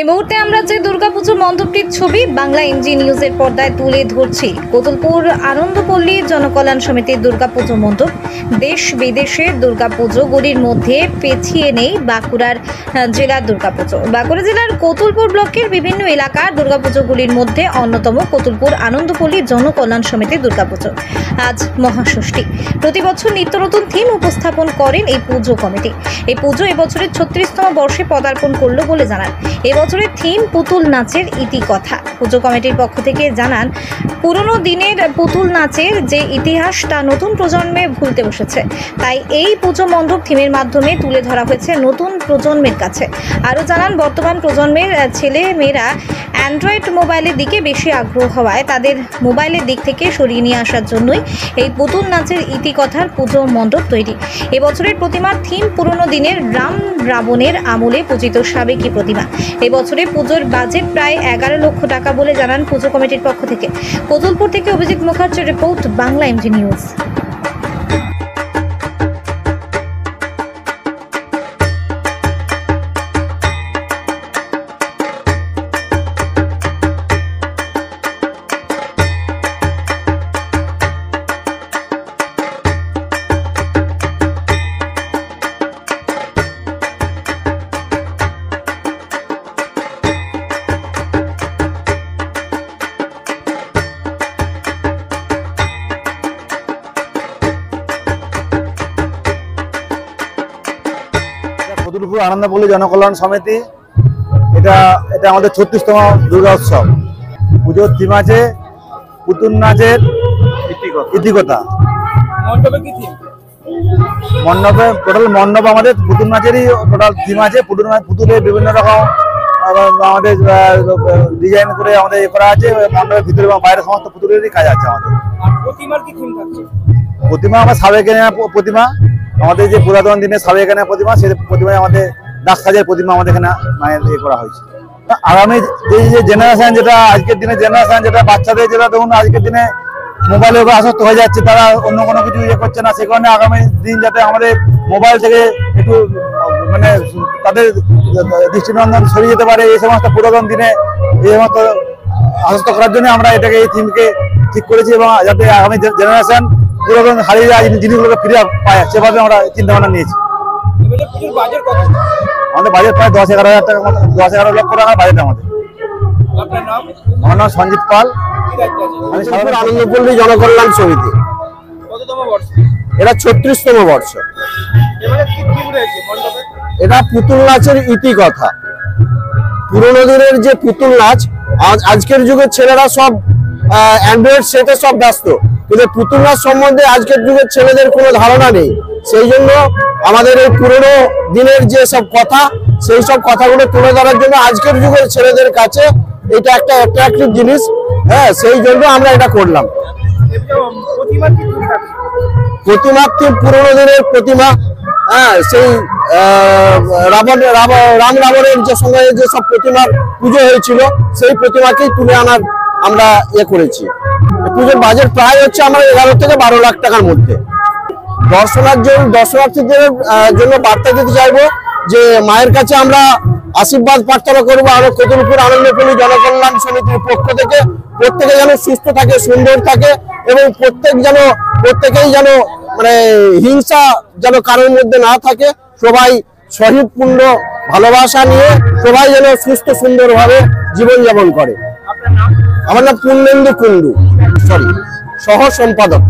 এই মুহূর্তে আমরা যে দুর্গাপুজো মণ্ডপটির ছবি বাংলা এমজি নিউজের পর্দায় তুলে ধরছি। কোতুলপুর আনন্দপল্লী জনকল্যাণ সমিতির দুর্গাপুজো মণ্ডপ দেশ বিদেশের দুর্গাপুজোগুলির মধ্যে পেছিয়ে নেই বাঁকুড়ার জেলার দুর্গাপুজো। বাঁকুড়া জেলার কোতুলপুর ব্লকের বিভিন্ন এলাকার দুর্গাপুজোগুলির মধ্যে অন্যতম কোতুলপুর আনন্দপল্লী জনকল্যাণ সমিতির দুর্গাপুজো। আজ মহাষষ্ঠী। প্রতি বছর নিত্য নতুন থিম উপস্থাপন করেন এই পুজো কমিটি। এই পুজো এবছরের 36তম বর্ষে পদার্পণ করল বলে জানান। এবছরের থিম পুতুল নাচের ইতিকথা। পুজো কমিটির পক্ষ থেকে জানান, পুরনো দিনের পুতুল নাচের যে ইতিহাস তা নতুন প্রজন্মে ভুলতে বসেছে, তাই এই পুজো মণ্ডপ থিমের মাধ্যমে তুলে ধরা হয়েছে নতুন প্রজন্মের কাছে। আরও জানান, বর্তমান প্রজন্মের ছেলে মেয়েরা অ্যান্ড্রয়েড মোবাইলের দিকে বেশি আগ্রহ হওয়ায় তাদের মোবাইলের দিক থেকে সরিয়ে নিয়ে আসার জন্যই এই পুতুল নাচের ইতিকথার পুজো মণ্ডপ তৈরি। এবছরের প্রতিমার থিম পুরনো দিনের রাম রাবণের আমলে পূজিত সাবেকি প্রতিমা। এবছরে পুজোর বাজেট প্রায় 11 লক্ষ টাকা বলে জানান পুজো কমিটির পক্ষ থেকে। কোতুলপুর থেকে অভিজিৎ মুখার্জির report, Bangla MG news. Kotulpur Anandapalli Janakalyan সমিতি এটা আমাদের 36তম দুর্গা উৎসব। পুজোর থিম আছে পুতুল নাচের ইতিকথা। মণ্ডপে টোটাল মণ্ডপ আমাদের পুতুল নাচেরই টোটাল থিম আছে। পুতুলের বিভিন্ন রকম আমাদের ডিজাইন করে আমাদের করা আছে। মণ্ডপের ভিতরে এবং বাইরে সমস্ত পুতুলেরই কাজ আছে আমাদের। প্রতিমা আমার সাবেকানা প্রতিমা, আমাদের যে পুরাতন দিনের সাবেকানা প্রতিমা, সেই প্রতিমায় আমাদের দাস সাজের প্রতিমা আমাদের এখানে ইয়ে করা হয়েছে। আগামী যে জেনারেশন, যেটা আজকের দিনে জেনারেশন, যেটা বাচ্চাদের যেটা দেখুন আজকের দিনে মোবাইলের উপর আসক্ত হয়ে যাচ্ছে, তারা অন্য কোনো কিছু ইয়ে করছে না। সে কারণে আগামী দিন যাতে আমাদের মোবাইল থেকে একটু মানে তাদের দৃষ্টিনন্দন সরিয়ে যেতে পারে, এই সমস্ত পুরাতন দিনে এই সমস্ত আসক্ত করার জন্য আমরা এটাকে এই থিমকে ঠিক করেছি, এবং যাতে আগামী জেনারেশন পুরাতন হারিয়ে যাওয়া জিনিসগুলোকে ফিরে পায়, সেভাবে আমরা চিন্তা ভাবনা নিয়েছি। আমাদের বাজেট প্রায় 10-11 হাজার টাকা, 10-11 লক্ষ টাকা বাজেট আমাদের। আমার নাম সঞ্জিত পাল, আমি আনন্দপল্লী জনকল্যাণ সমিতি। এটা 36তম বর্ষ। এটা পুতুল নাচের ইতিকথা। পুরোনো দিনের যে পুতুল নাচ, আজকের যুগের ছেলেরা সব অ্যান্ড্রয়েড সেটে সব ব্যস্ত, কিন্তু পুতুল নাচ সম্বন্ধে আজকের যুগের ছেলেদের কোনো ধারণা নেই। সেই জন্য আমাদের এই পুরোনো দিনের যে সব কথা, সেই সব কথাগুলো তুলে ধরার জন্য আজকের যুগের ছেলেদের কাছে এটা একটা অ্যাট্রাকটিভ জিনিস। হ্যাঁ, সেই জন্য আমরা এটা করলাম। প্রতিমা পুরোনো দিনের প্রতিমা। হ্যাঁ, সেই রাম রাবণের যে সময়ে যে সব প্রতিমার পুজো হয়েছিল, সেই প্রতিমাকেই তুলে আনার আমরা ইয়ে করেছি। পুজোর বাজেট প্রায় হচ্ছে আমরা 11 থেকে 12 লাখ টাকার মধ্যে। দর্শনার্থীদের জন্য বার্তা দিতে চাইবো যে মায়ের কাছে আমরা আশীর্বাদ প্রার্থনা করবো, আরো কোতুলপুর আনন্দপল্লী জনকল্যাণ সমিতির পক্ষ থেকে প্রত্যেকে যেন সুস্থ থাকে, সুন্দর থাকে, এবং প্রত্যেকেই যেন মানে হিংসা যেন কারোর মধ্যে না থাকে। সবাই সহিপূর্ণ ভালোবাসা নিয়ে সবাই যেন সুস্থ সুন্দরভাবে জীবনযাপন করে। আমার নাম পূর্ণেন্দু কুন্ডু, সহ সম্পাদক।